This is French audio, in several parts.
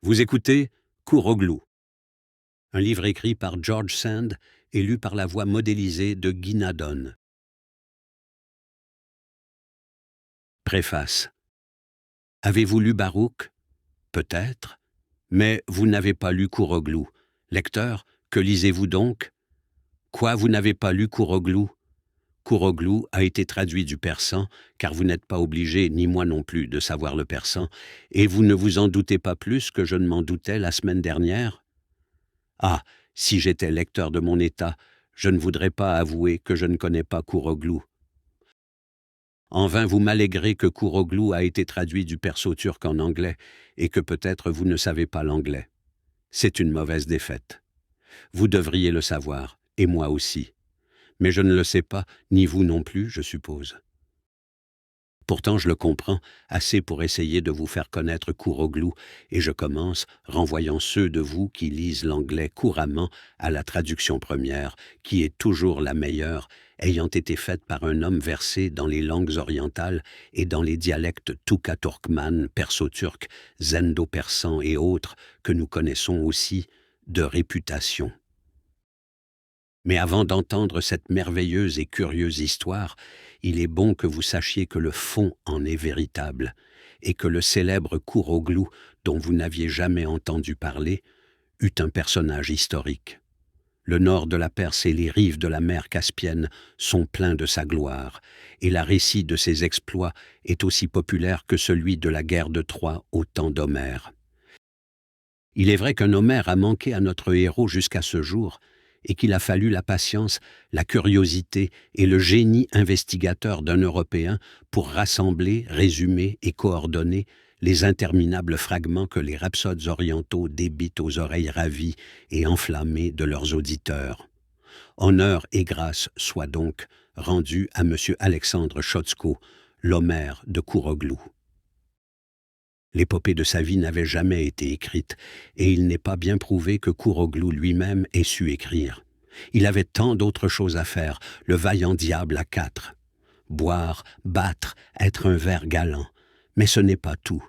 Vous écoutez Kourouglou, un livre écrit par George Sand et lu par la voix modélisée de Guy Nadon. Préface. Avez-vous lu Baruch? Peut-être, mais vous n'avez pas lu Kourouglou. Lecteur, que lisez-vous donc? Quoi, vous n'avez pas lu Kourouglou? Kourouglou a été traduit du persan, car vous n'êtes pas obligé, ni moi non plus, de savoir le persan, et vous ne vous en doutez pas plus que je ne m'en doutais la semaine dernière? Ah, si j'étais lecteur de mon État, je ne voudrais pas avouer que je ne connais pas Kourouglou. En vain vous m'allégrez que Kourouglou a été traduit du perso turc en anglais, et que peut-être vous ne savez pas l'anglais. C'est une mauvaise défaite. Vous devriez le savoir, et moi aussi. Mais je ne le sais pas, ni vous non plus, je suppose. Pourtant, je le comprends, assez pour essayer de vous faire connaître Kourouglou, et je commence, renvoyant ceux de vous qui lisent l'anglais couramment à la traduction première, qui est toujours la meilleure, ayant été faite par un homme versé dans les langues orientales et dans les dialectes touka-turkman, perso-turc, zendo-persan et autres, que nous connaissons aussi, de réputation. Mais avant d'entendre cette merveilleuse et curieuse histoire, il est bon que vous sachiez que le fond en est véritable, et que le célèbre Kourouglou, dont vous n'aviez jamais entendu parler, eut un personnage historique. Le nord de la Perse et les rives de la mer Caspienne sont pleins de sa gloire, et le récit de ses exploits est aussi populaire que celui de la guerre de Troie au temps d'Homère. Il est vrai qu'un Homère a manqué à notre héros jusqu'à ce jour, et qu'il a fallu la patience, la curiosité et le génie investigateur d'un Européen pour rassembler, résumer et coordonner les interminables fragments que les rhapsodes orientaux débitent aux oreilles ravies et enflammées de leurs auditeurs. Honneur et grâce soient donc rendus à M. Alexandre Chodzko, l'Homère de Kourouglou. L'épopée de sa vie n'avait jamais été écrite, et il n'est pas bien prouvé que Kourouglou lui-même ait su écrire. Il avait tant d'autres choses à faire, le vaillant diable à 4. Boire, battre, être un ver galant. Mais ce n'est pas tout.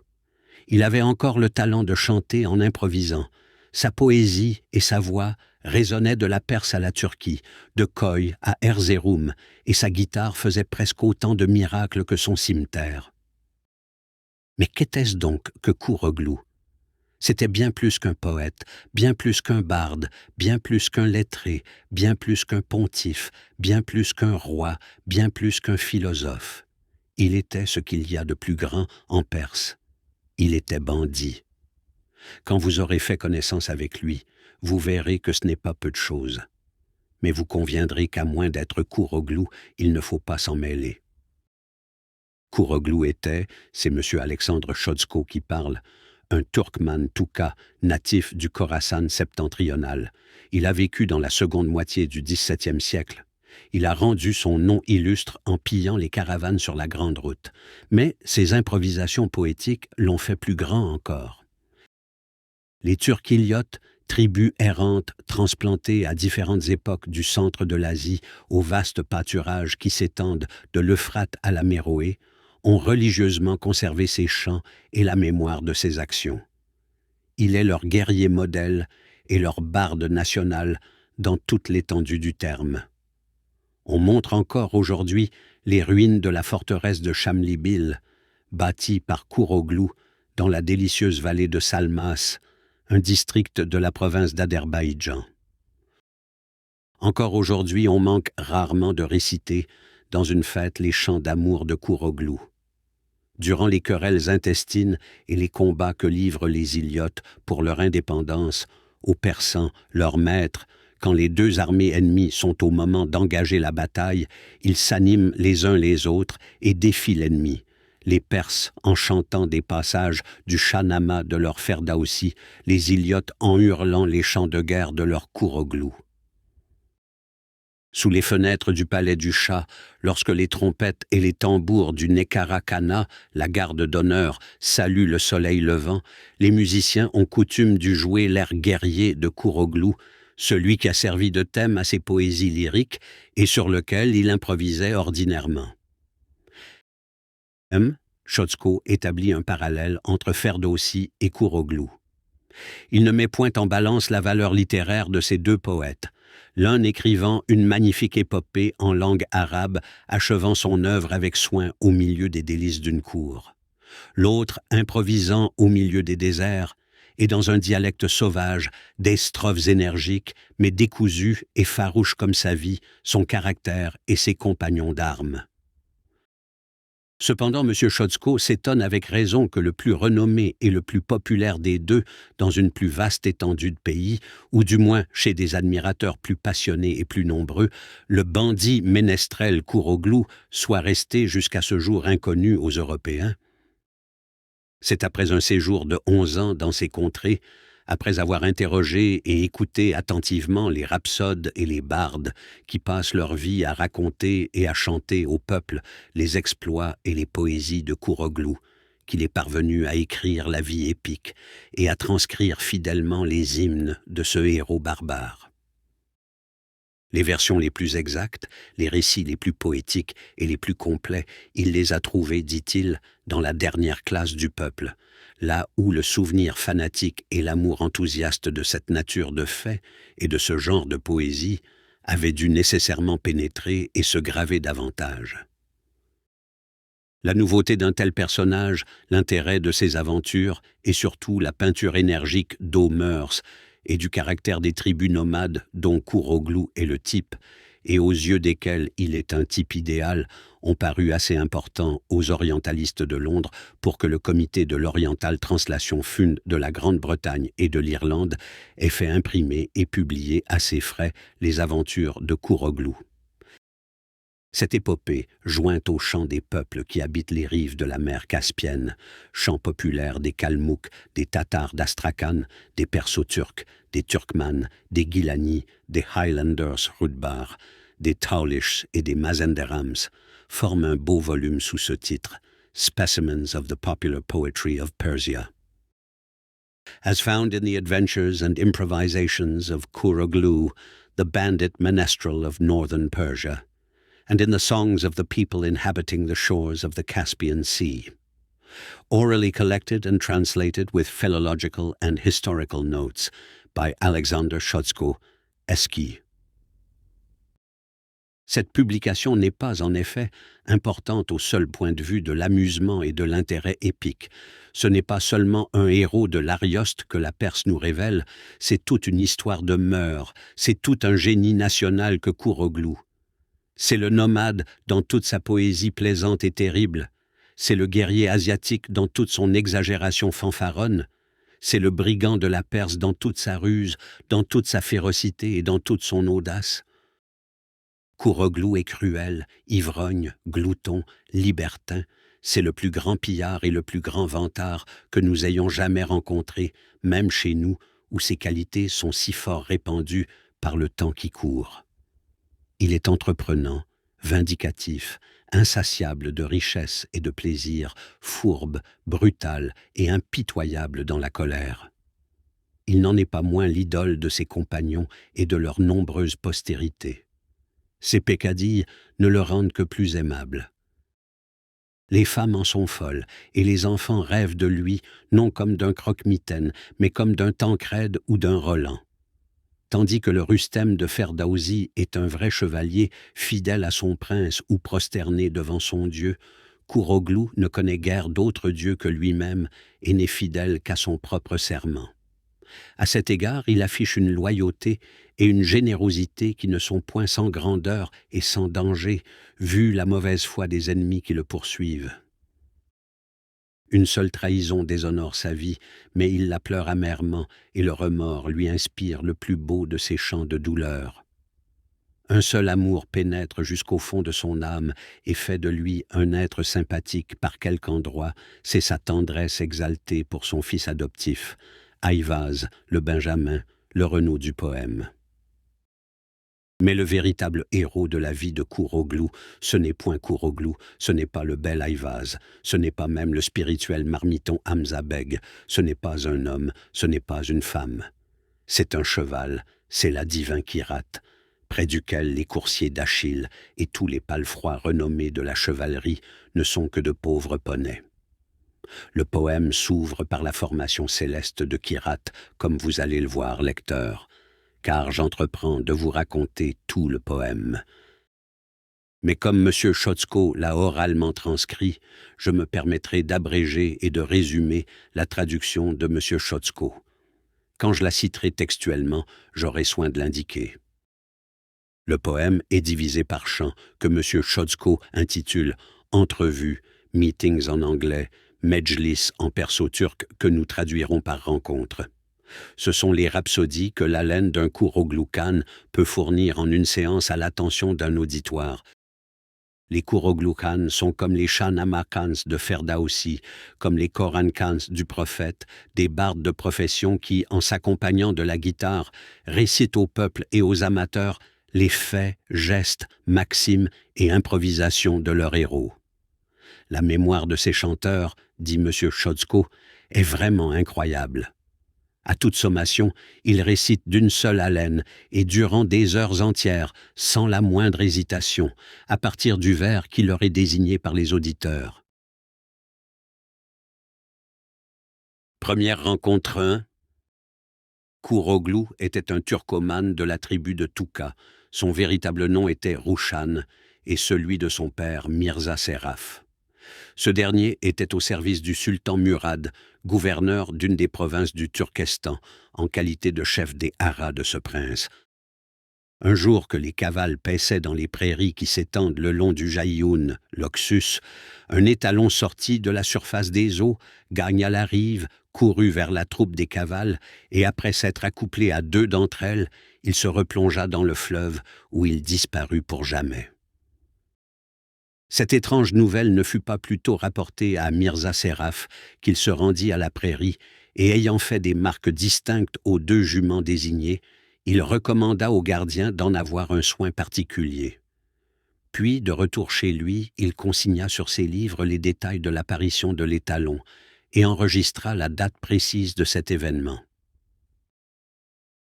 Il avait encore le talent de chanter en improvisant. Sa poésie et sa voix résonnaient de la Perse à la Turquie, de Koy à Erzurum, et sa guitare faisait presque autant de miracles que son cimeterre. Mais qu'était-ce donc que Kourouglou? C'était bien plus qu'un poète, bien plus qu'un barde, bien plus qu'un lettré, bien plus qu'un pontife, bien plus qu'un roi, bien plus qu'un philosophe. Il était ce qu'il y a de plus grand en Perse. Il était bandit. Quand vous aurez fait connaissance avec lui, vous verrez que ce n'est pas peu de choses. Mais vous conviendrez qu'à moins d'être Kourouglou, il ne faut pas s'en mêler. Kourouglou était, c'est M. Alexandre Chodzko qui parle, un Turkman Touka, natif du Khorasan septentrional. Il a vécu dans la seconde moitié du XVIIe siècle. Il a rendu son nom illustre en pillant les caravanes sur la Grande Route. Mais ses improvisations poétiques l'ont fait plus grand encore. Les Turquiliotes, tribus errantes transplantées à différentes époques du centre de l'Asie aux vastes pâturages qui s'étendent de l'Euphrate à la Méroé, ont religieusement conservé ses chants et la mémoire de ses actions. Il est leur guerrier modèle et leur barde national dans toute l'étendue du terme. On montre encore aujourd'hui les ruines de la forteresse de Chamlibil, bâtie par Kourouglou dans la délicieuse vallée de Salmas, un district de la province d'Azerbaïdjan. Encore aujourd'hui, on manque rarement de réciter dans une fête les chants d'amour de Kourouglou. Durant les querelles intestines et les combats que livrent les Iliotes pour leur indépendance, aux Persans, leurs maîtres, quand les deux armées ennemies sont au moment d'engager la bataille, ils s'animent les uns les autres et défient l'ennemi. Les Perses en chantant des passages du Shahnama de leur Ferdaoussi, les Iliotes en hurlant les chants de guerre de leur Kourouglou. Sous les fenêtres du palais du Shah, lorsque les trompettes et les tambours du Nekkara Khana, la garde d'honneur, saluent le soleil levant, les musiciens ont coutume de jouer l'air guerrier de Kourouglou, celui qui a servi de thème à ses poésies lyriques et sur lequel il improvisait ordinairement. Chodzko établit un parallèle entre Ferdoussi et Kourouglou. Il ne met point en balance la valeur littéraire de ces deux poètes, l'un écrivant une magnifique épopée en langue arabe, achevant son œuvre avec soin au milieu des délices d'une cour, l'autre improvisant au milieu des déserts, et dans un dialecte sauvage, des strophes énergiques, mais décousues et farouches comme sa vie, son caractère et ses compagnons d'armes. Cependant, M. Chodzko s'étonne avec raison que le plus renommé et le plus populaire des deux, dans une plus vaste étendue de pays, ou du moins chez des admirateurs plus passionnés et plus nombreux, le bandit ménestrel Kouroglou soit resté jusqu'à ce jour inconnu aux Européens. C'est après un séjour de 11 ans dans ces contrées, après avoir interrogé et écouté attentivement les rhapsodes et les bardes qui passent leur vie à raconter et à chanter au peuple les exploits et les poésies de Kouroglou, qu'il est parvenu à écrire la vie épique et à transcrire fidèlement les hymnes de ce héros barbare. Les versions les plus exactes, les récits les plus poétiques et les plus complets, il les a trouvés, dit-il, dans la dernière classe du peuple, là où le souvenir fanatique et l'amour enthousiaste de cette nature de fait et de ce genre de poésie avaient dû nécessairement pénétrer et se graver davantage. La nouveauté d'un tel personnage, l'intérêt de ses aventures et surtout la peinture énergique d'Aux Mœurs et du caractère des tribus nomades dont Kouroglou est le type, et aux yeux desquels il est un type idéal, ont paru assez importants aux orientalistes de Londres pour que le comité de l'Oriental Translation Fund de la Grande-Bretagne et de l'Irlande ait fait imprimer et publier à ses frais les aventures de Kouroglou. Cette épopée, jointe aux chants des peuples qui habitent les rives de la mer Caspienne, chants populaires des Kalmouks, des Tatars d'Astrakhan, des Perso-Turcs, des Turkmanes, des Gilani, des Highlanders Rudbar, des Taulish et des Mazenderams, forment un beau volume sous ce titre, Specimens of the Popular Poetry of Persia. As found in the adventures and improvisations of Kouroglou, the bandit menestrel of northern Persia, and in the songs of the people inhabiting the shores of the Caspian Sea, orally collected and translated with philological and historical notes by Alexander Chodzko, Eski. Cette publication n'est pas, en effet, importante au seul point de vue de l'amusement et de l'intérêt épique. Ce n'est pas seulement un héros de l'Arioste que la Perse nous révèle, c'est toute une histoire de mœurs, c'est tout un génie national que Kouroglou. C'est le nomade dans toute sa poésie plaisante et terrible. C'est le guerrier asiatique dans toute son exagération fanfaronne. C'est le brigand de la Perse dans toute sa ruse, dans toute sa férocité et dans toute son audace. Kouroglou est cruel, ivrogne, glouton, libertin. C'est le plus grand pillard et le plus grand vantard que nous ayons jamais rencontré, même chez nous, où ses qualités sont si fort répandues par le temps qui court. Il est entreprenant, vindicatif, insatiable de richesse et de plaisir, fourbe, brutal et impitoyable dans la colère. Il n'en est pas moins l'idole de ses compagnons et de leur nombreuse postérité. Ses peccadilles ne le rendent que plus aimable. Les femmes en sont folles, et les enfants rêvent de lui, non comme d'un croque-mitaine, mais comme d'un Tancrède ou d'un Roland. Tandis que le Rustem de Ferdowsi est un vrai chevalier, fidèle à son prince ou prosterné devant son dieu, Kouroglou ne connaît guère d'autre dieu que lui-même et n'est fidèle qu'à son propre serment. À cet égard, il affiche une loyauté et une générosité qui ne sont point sans grandeur et sans danger, vu la mauvaise foi des ennemis qui le poursuivent. Une seule trahison déshonore sa vie, mais il la pleure amèrement, et le remords lui inspire le plus beau de ses chants de douleur. Un seul amour pénètre jusqu'au fond de son âme et fait de lui un être sympathique par quelque endroit, c'est sa tendresse exaltée pour son fils adoptif, Ayvaz, le Benjamin, le Renaud du poème. Mais le véritable héros de la vie de Kouroglou, ce n'est point Kouroglou, ce n'est pas le bel Ayvaz, ce n'est pas même le spirituel marmiton Hamza Beg, ce n'est pas un homme, ce n'est pas une femme. C'est un cheval, c'est la divin Kirat, près duquel les coursiers d'Achille et tous les palefrois renommés de la chevalerie ne sont que de pauvres poneys. Le poème s'ouvre par la formation céleste de Kirat, comme vous allez le voir, lecteur, car j'entreprends de vous raconter tout le poème. Mais comme M. Chodzko l'a oralement transcrit, je me permettrai d'abréger et de résumer la traduction de M. Chodzko. Quand je la citerai textuellement, j'aurai soin de l'indiquer. Le poème est divisé par chants que M. Chodzko intitule « Entrevues »,« Meetings » en anglais, « Mejlis » en perso-turc que nous traduirons par « rencontre ». Ce sont les rhapsodies que l'haleine d'un Kouroglou Khan peut fournir en une séance à l'attention d'un auditoire. Les Kouroglou Khan sont comme les Shahnameh Khans de Ferdowsi, comme les Koran Khans du prophète, des bardes de profession qui, en s'accompagnant de la guitare, récitent au peuple et aux amateurs les faits, gestes, maximes et improvisations de leurs héros. La mémoire de ces chanteurs, dit M. Chodzko, est vraiment incroyable. À toute sommation, ils récitent d'une seule haleine et durant des heures entières, sans la moindre hésitation, à partir du vers qui leur est désigné par les auditeurs. Première rencontre 1. Kouroglou était un turcomane de la tribu de Touka. Son véritable nom était Roushan et celui de son père Mirza Seraf. Ce dernier était au service du sultan Murad, gouverneur d'une des provinces du Turkestan, en qualité de chef des haras de ce prince. Un jour que les cavales paissaient dans les prairies qui s'étendent le long du Jaïoun, l'Oxus, un étalon sortit de la surface des eaux, gagna la rive, courut vers la troupe des cavales, et après s'être accouplé à 2 d'entre elles, il se replongea dans le fleuve, où il disparut pour jamais. Cette étrange nouvelle ne fut pas plus tôt rapportée à Mirza Seraf qu'il se rendit à la prairie et ayant fait des marques distinctes aux 2 juments désignés, il recommanda au gardien d'en avoir un soin particulier. Puis, de retour chez lui, il consigna sur ses livres les détails de l'apparition de l'étalon et enregistra la date précise de cet événement.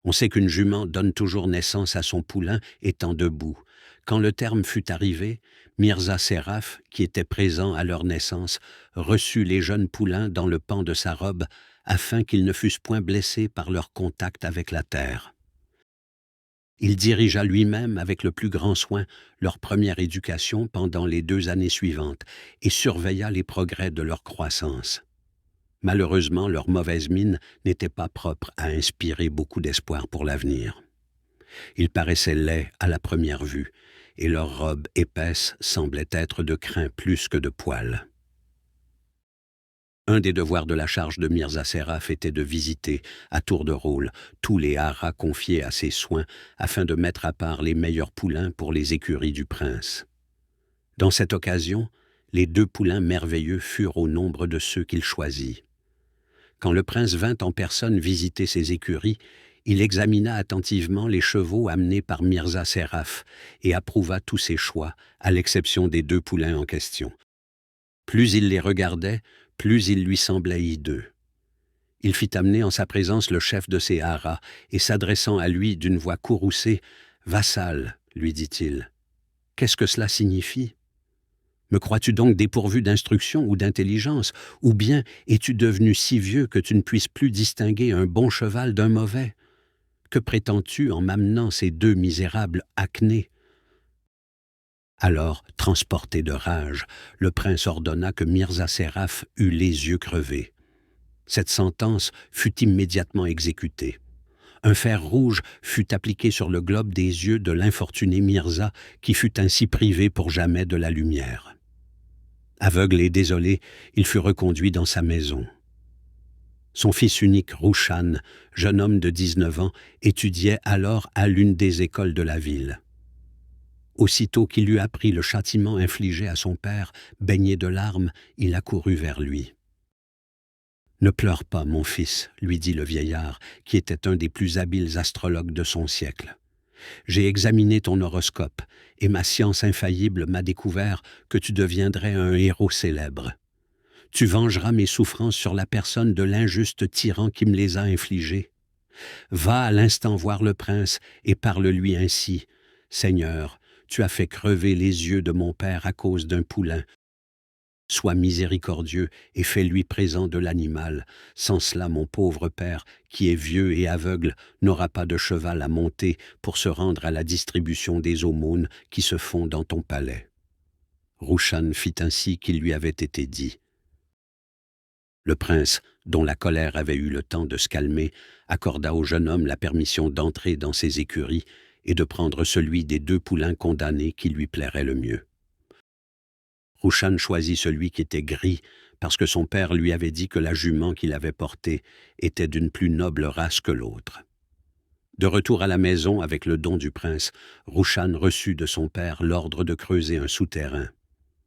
On sait qu'une jument donne toujours naissance à son poulain étant debout. Quand le terme fut arrivé, Mirza Seraf, qui était présent à leur naissance, reçut les jeunes poulains dans le pan de sa robe afin qu'ils ne fussent point blessés par leur contact avec la terre. Il dirigea lui-même avec le plus grand soin leur première éducation pendant les 2 années suivantes et surveilla les progrès de leur croissance. Malheureusement, leur mauvaise mine n'était pas propre à inspirer beaucoup d'espoir pour l'avenir. Ils paraissaient laids à la première vue, et leur robe épaisse semblait être de crin plus que de poils. Un des devoirs de la charge de Mirza Seraf était de visiter, à tour de rôle, tous les haras confiés à ses soins afin de mettre à part les meilleurs poulains pour les écuries du prince. Dans cette occasion, les 2 poulains merveilleux furent au nombre de ceux qu'il choisit. Quand le prince vint en personne visiter ses écuries, il examina attentivement les chevaux amenés par Mirza Seraf et approuva tous ses choix, à l'exception des 2 poulains en question. Plus il les regardait, plus il lui semblait hideux. Il fit amener en sa présence le chef de ses haras et s'adressant à lui d'une voix courroucée, « Vassal, lui dit-il, qu'est-ce que cela signifie ? Me crois-tu donc dépourvu d'instruction ou d'intelligence, ou bien es-tu devenu si vieux que tu ne puisses plus distinguer un bon cheval d'un mauvais ? Que prétends-tu en m'amenant ces 2 misérables acnés ?» Alors, transporté de rage, le prince ordonna que Mirza Seraf eût les yeux crevés. Cette sentence fut immédiatement exécutée. Un fer rouge fut appliqué sur le globe des yeux de l'infortuné Mirza, qui fut ainsi privé pour jamais de la lumière. Aveugle et désolé, il fut reconduit dans sa maison. Son fils unique, Roushan, jeune homme de 19 ans, étudiait alors à l'une des écoles de la ville. Aussitôt qu'il eut appris le châtiment infligé à son père, baigné de larmes, il accourut vers lui. « Ne pleure pas, mon fils, » lui dit le vieillard, qui était un des plus habiles astrologues de son siècle. « J'ai examiné ton horoscope, et ma science infaillible m'a découvert que tu deviendrais un héros célèbre. Tu vengeras mes souffrances sur la personne de l'injuste tyran qui me les a infligées. Va à l'instant voir le prince et parle-lui ainsi. « Seigneur, tu as fait crever les yeux de mon père à cause d'un poulain. Sois miséricordieux et fais-lui présent de l'animal. Sans cela, mon pauvre père, qui est vieux et aveugle, n'aura pas de cheval à monter pour se rendre à la distribution des aumônes qui se font dans ton palais. » Rushan fit ainsi qu'il lui avait été dit. Le prince, dont la colère avait eu le temps de se calmer, accorda au jeune homme la permission d'entrer dans ses écuries et de prendre celui des 2 poulains condamnés qui lui plairait le mieux. Rushan choisit celui qui était gris, parce que son père lui avait dit que la jument qu'il avait portée était d'une plus noble race que l'autre. De retour à la maison avec le don du prince, Rushan reçut de son père l'ordre de creuser un souterrain.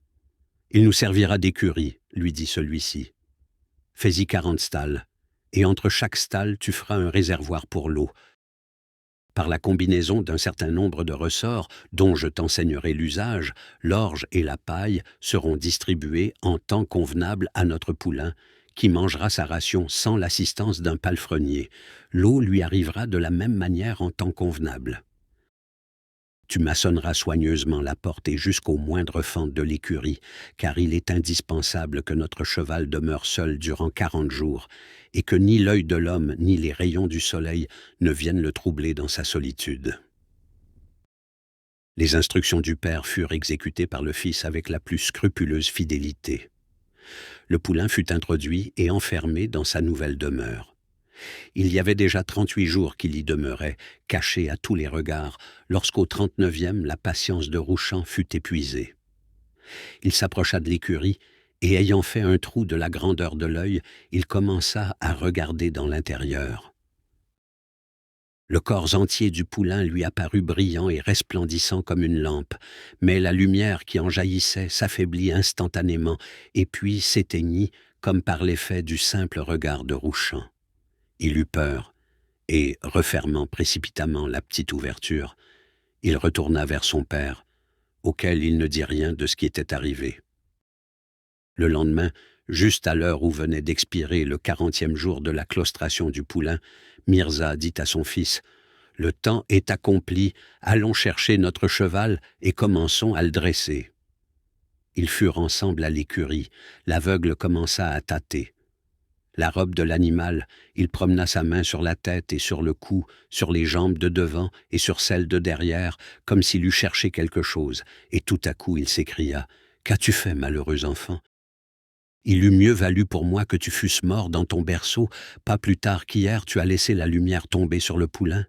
« Il nous servira d'écurie, » lui dit celui-ci. « Fais-y 40 stalles, et entre chaque stalle tu feras un réservoir pour l'eau. Par la combinaison d'un certain nombre de ressorts, dont je t'enseignerai l'usage, l'orge et la paille seront distribués en temps convenable à notre poulain, qui mangera sa ration sans l'assistance d'un palefrenier. L'eau lui arrivera de la même manière en temps convenable. Tu maçonneras soigneusement la porte et jusqu'aux moindres fentes de l'écurie, car il est indispensable que notre cheval demeure seul durant 40 jours, et que ni l'œil de l'homme ni les rayons du soleil ne viennent le troubler dans sa solitude. » Les instructions du père furent exécutées par le fils avec la plus scrupuleuse fidélité. Le poulain fut introduit et enfermé dans sa nouvelle demeure. Il y avait déjà 38 jours qu'il y demeurait, caché à tous les regards, lorsqu'au 39e, la patience de Rushan fut épuisée. Il s'approcha de l'écurie, et ayant fait un trou de la grandeur de l'œil, il commença à regarder dans l'intérieur. Le corps entier du poulain lui apparut brillant et resplendissant comme une lampe, mais la lumière qui en jaillissait s'affaiblit instantanément, et puis s'éteignit comme par l'effet du simple regard de Rushan. Il eut peur, et, refermant précipitamment la petite ouverture, il retourna vers son père, auquel il ne dit rien de ce qui était arrivé. Le lendemain, juste à l'heure où venait d'expirer le 40e jour de la claustration du poulain, Mirza dit à son fils « Le temps est accompli, allons chercher notre cheval et commençons à le dresser. » Ils furent ensemble à l'écurie, l'aveugle commença à tâter. La robe de l'animal, il promena sa main sur la tête et sur le cou, sur les jambes de devant et sur celles de derrière, comme s'il eût cherché quelque chose, et tout à coup il s'écria « Qu'as-tu fait, malheureux enfant ? Il eût mieux valu pour moi que tu fusses mort dans ton berceau, pas plus tard qu'hier tu as laissé la lumière tomber sur le poulain.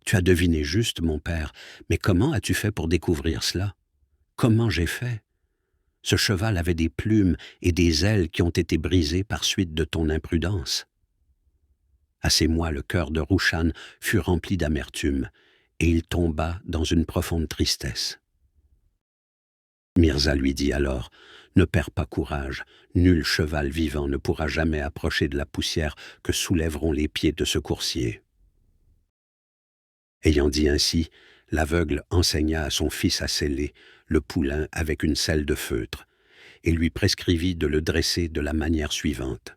Tu as deviné juste, mon père, mais comment as-tu fait pour découvrir cela? Comment j'ai fait? Ce cheval avait des plumes et des ailes qui ont été brisées par suite de ton imprudence. » À ces mots, le cœur de Rushan fut rempli d'amertume, et il tomba dans une profonde tristesse. Mirza lui dit alors « Ne perds pas courage, nul cheval vivant ne pourra jamais approcher de la poussière que soulèveront les pieds de ce coursier. » Ayant dit ainsi, l'aveugle enseigna à son fils à sceller le poulain avec une selle de feutre, et lui prescrivit de le dresser de la manière suivante.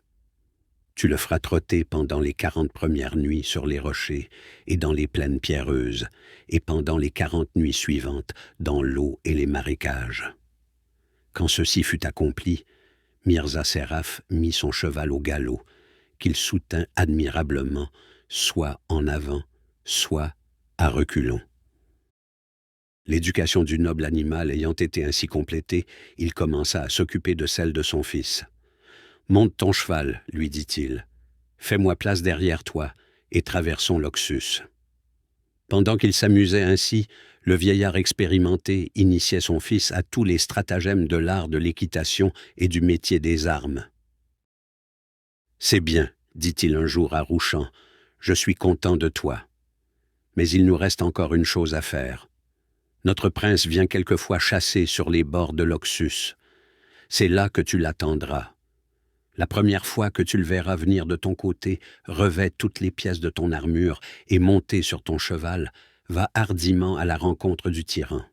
Tu le feras trotter pendant les 40 premières nuits sur les rochers et dans les plaines pierreuses, et pendant les 40 nuits suivantes dans l'eau et les marécages. Quand ceci fut accompli, Mirza Seraf mit son cheval au galop, qu'il soutint admirablement, soit en avant, soit à reculons. L'éducation du noble animal ayant été ainsi complétée, il commença à s'occuper de celle de son fils. « Monte ton cheval, lui dit-il. Fais-moi place derrière toi, et traversons l'Oxus. » Pendant qu'il s'amusait ainsi, le vieillard expérimenté initiait son fils à tous les stratagèmes de l'art de l'équitation et du métier des armes. « C'est bien, dit-il un jour à Rushan, je suis content de toi. Mais il nous reste encore une chose à faire. Notre prince vient quelquefois chasser sur les bords de l'Oxus. C'est là que tu l'attendras. La première fois que tu le verras venir de ton côté, revêt toutes les pièces de ton armure et monté sur ton cheval, va hardiment à la rencontre du tyran.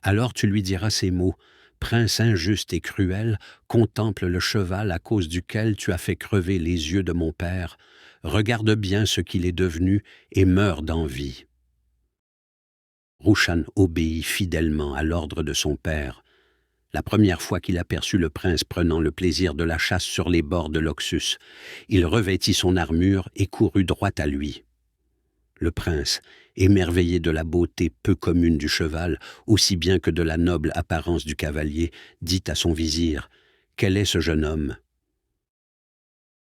Alors tu lui diras ces mots, « Prince injuste et cruel, contemple le cheval à cause duquel tu as fait crever les yeux de mon père, regarde bien ce qu'il est devenu et meurs d'envie. » Rushan obéit fidèlement à l'ordre de son père, La première fois qu'il aperçut le prince prenant le plaisir de la chasse sur les bords de l'Oxus, il revêtit son armure et courut droit à lui. Le prince, émerveillé de la beauté peu commune du cheval, aussi bien que de la noble apparence du cavalier, dit à son vizir « Quel est ce jeune homme ?»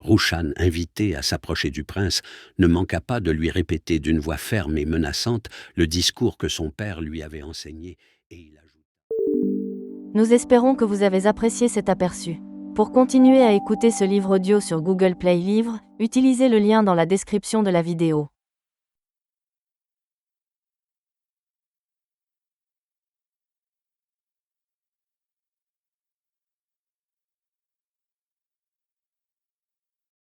Rouchan, invité à s'approcher du prince, ne manqua pas de lui répéter d'une voix ferme et menaçante le discours que son père lui avait enseigné, et il ajouta: Nous espérons que vous avez apprécié cet aperçu. Pour continuer à écouter ce livre audio sur Google Play Livres, utilisez le lien dans la description de la vidéo.